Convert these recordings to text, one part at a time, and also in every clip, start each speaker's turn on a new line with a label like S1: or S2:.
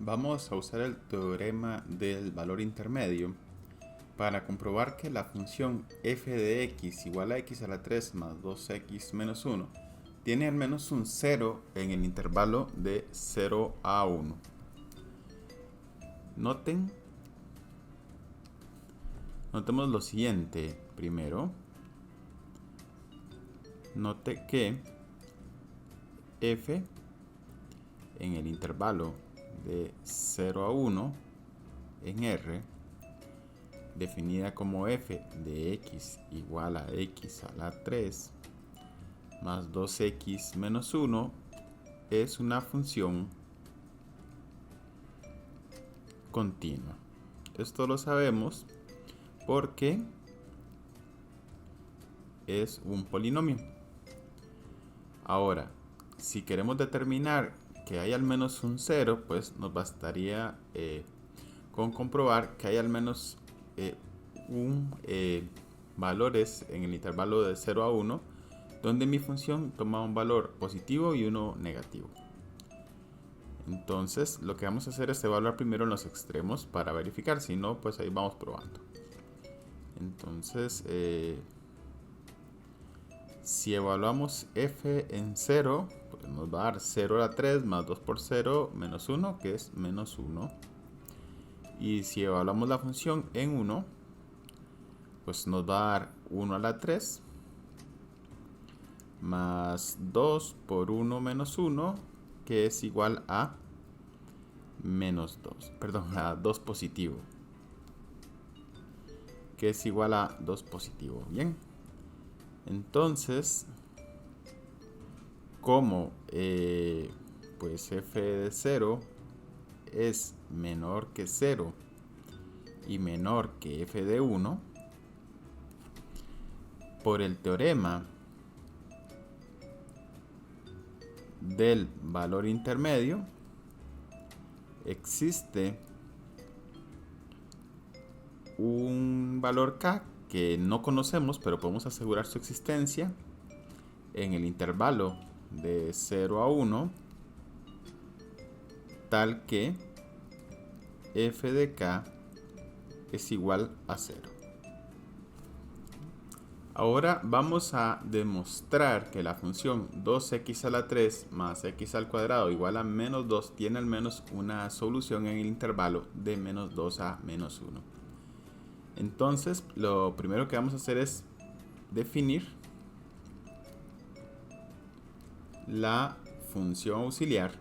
S1: Vamos a usar el teorema del valor intermedio para comprobar que la función f de x igual a x a la 3 más 2x menos 1 tiene al menos un 0 en el intervalo de 0 a 1. Notemos lo siguiente. Primero, note que f en el intervalo de 0 a 1 en R, definida como f de x igual a x a la 3 más 2x menos 1, es una función continua. Esto lo sabemos porque es un polinomio. Ahora, si queremos determinar que hay al menos un 0, pues nos bastaría con comprobar que hay al menos valores en el intervalo de 0 a 1 donde mi función toma un valor positivo y uno negativo. Entonces lo que vamos a hacer es evaluar primero en los extremos para verificar, si no, pues ahí vamos probando. Entonces si evaluamos f en 0, pues nos va a dar 0 a la 3 más 2 por 0 menos 1, que es menos 1. Y si evaluamos la función en 1, pues nos va a dar 1 a la 3 más 2 por 1 menos 1, que es igual a menos 2, perdón, a 2 positivo, que es igual a 2 positivo. Bien, entonces, como pues f de 0 es menor que 0 y menor que f de 1, por el teorema del valor intermedio, existe un valor k que no conocemos, pero podemos asegurar su existencia en el intervalo de 0 a 1, tal que f de k es igual a 0. Ahora vamos a demostrar que la función 2x a la 3 más x al cuadrado igual a menos 2 tiene al menos una solución en el intervalo de menos 2 a menos 1. Entonces, lo primero que vamos a hacer es definir la función auxiliar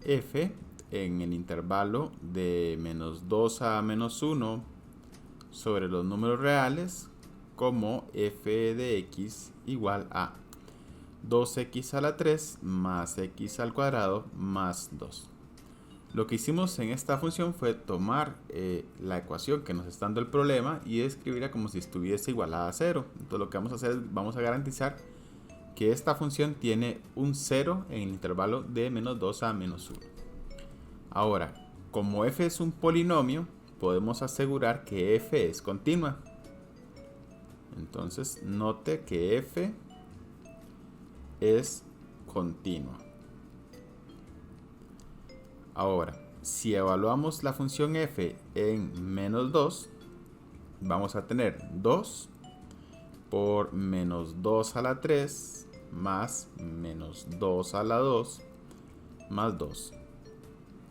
S1: f en el intervalo de menos 2 a menos 1 sobre los números reales como f de x igual a 2x a la 3 más x al cuadrado más 2. Lo que hicimos en esta función fue tomar la ecuación que nos está dando el problema y escribirla como si estuviese igualada a 0. Entonces lo que vamos a hacer es, vamos a garantizar que esta función tiene un 0 en el intervalo de menos 2 a menos 1. Ahora, como f es un polinomio, podemos asegurar que f es continua. Entonces, note que f es continua. Ahora, si evaluamos la función f en menos 2, vamos a tener 2 por menos 2 a la 3 más menos 2 a la 2 más 2.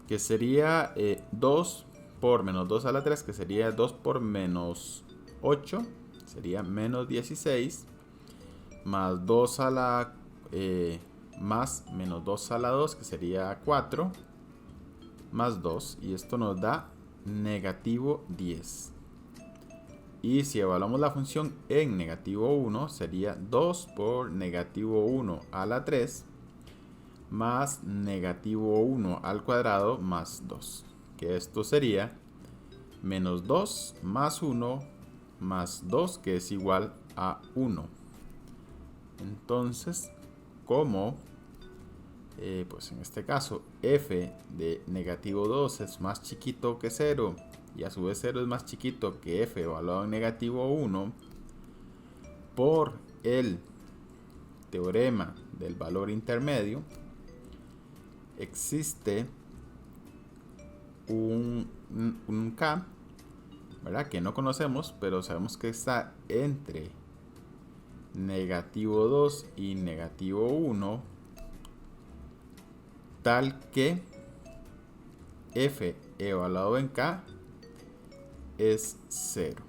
S1: Que sería 2 por menos 2 a la 3, que sería 2 por menos 8, sería menos 16, más 2 a la más menos 2 a la 2, que sería 4, más 2, y esto nos da negativo 10. Y si evaluamos la función en negativo 1, sería 2 por negativo 1 a la 3, más negativo 1 al cuadrado más 2, que esto sería menos 2 más 1 más 2, que es igual a 1. Entonces, como pues en este caso f de negativo 2 es más chiquito que 0 y a su vez 0 es más chiquito que f evaluado en negativo 1, por el teorema del valor intermedio, existe un K, ¿verdad?, que no conocemos, pero sabemos que está entre negativo 2 y negativo 1, tal que f evaluado en K es 0.